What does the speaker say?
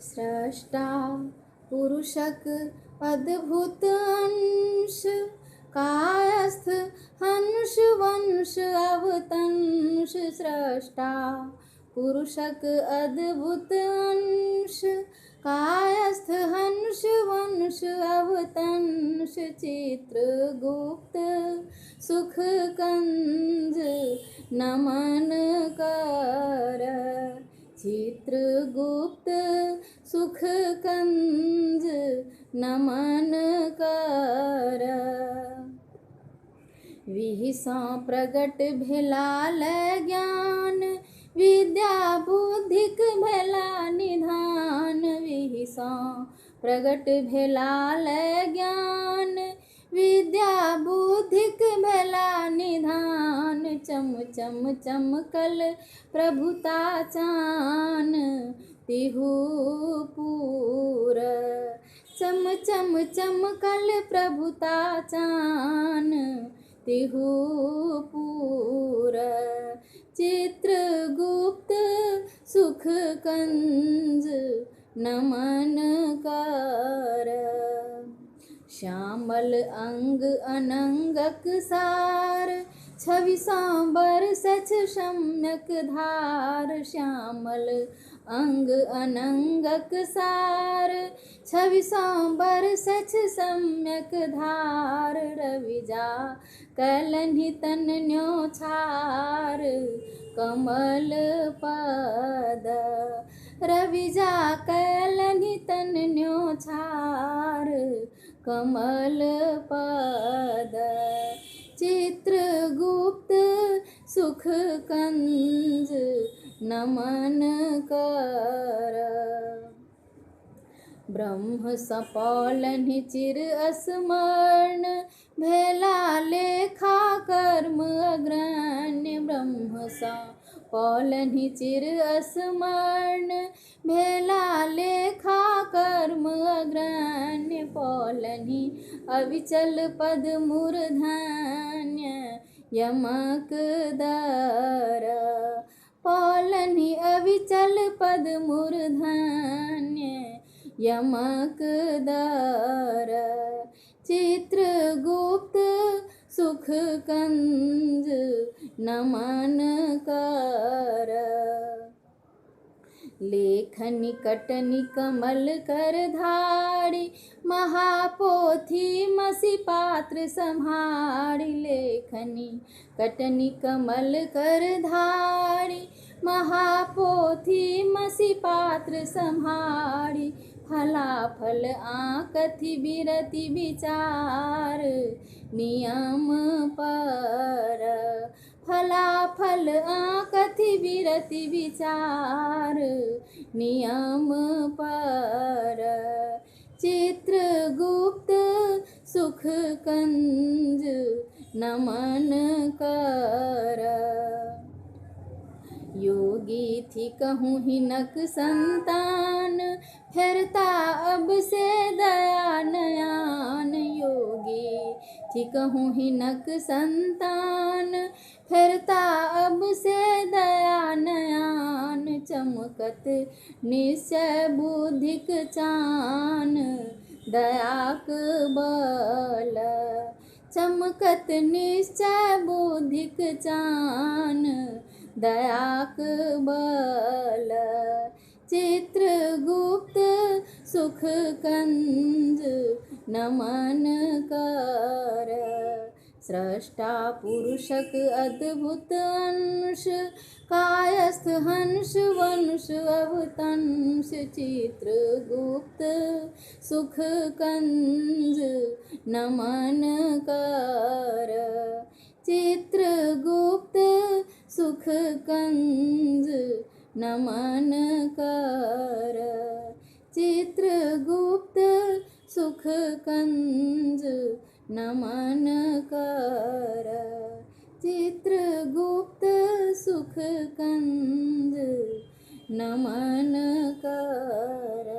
स्रष्टा पुरुषक अद्भुत अंश, कायस्थ हंस वंश अवतंश। स्रष्टा पुरुषक अद्भुत अंश, कायस्थ हंस वंश अवतंश। चित्रगुप्त सुख कंज नमन कर, चित्रगुप्त सुख कंज नमन कर। विहिसा प्रगट भेलाल ज्ञान, विद्या बुद्धिक भेला निधान। विहिसा प्रगट भेलाल ज्ञान, विद्या बुद्धिक भेला निधान। चम चम चमकल प्रभुता चान, तिहु पूर। चम चम चमकल प्रभुता चान, तिहु पूर। चित्रगुप्त सुख कंज नमन कर। श्यामल अंग अनंगक सार, छवि सांबर सच सम्यक धार। श्यामल अंग अनंगक सार, छवि सांबर सच सम्यक धार। रविजा कलनि तन न्योछार, कमल पद। रविजा कलनि तन न्योछार, कमल पद। चित्रगुप्त सुख कंज नमन कर। ब्रह्म सपौलनि चिर स्मरण, भेला लेखा कर्म अग्रण्य। ब्रह्म सपौलनि चिर स्मरण, भेला लेखा कर्म अग्रण्य। पौलनि अविचल पद मूर्धन्य, यमक दर। पौलनि अविचल पद मूर्धन्य, यमक दर। चित्रगुप्त सुख कंज नमन कर। लेखनि कटनि कमल कर धारी, महापोथी मसी पात्र संहारी। लेखनि कटनि कमल कर धारी, महापोथी मसी पात्र संहारी। फलाफल आकथि बिरति विचार, नियम पर। फलाफल आकथि बिरति विचार, नियम पर। चित्रगुप्त सुख कंज नमन कर। योगी थी कहूँ हिनक संतान, फेरता अब से दया नयान। योगी थी कहूँ हिनक संतान, फेरता अब से दया नयान। चमकत निश्चय बुद्धिक चान, दयाक बल। चमकत निश्चय बुद्धिक चान, दयाक बल। चित्रगुप्त सुख कंज नमन कर। स्रष्टा पुरुषक अद्भुत अंश, कायस्थ हंस वंश अवतंश। चित्रगुप्त सुख कंज नमन कर। चित्रगुप्त सुख कंज नमन कर। चित्रगुप्त सुख कंज नमन कर। चित्रगुप्त सुख कंज नमन कर।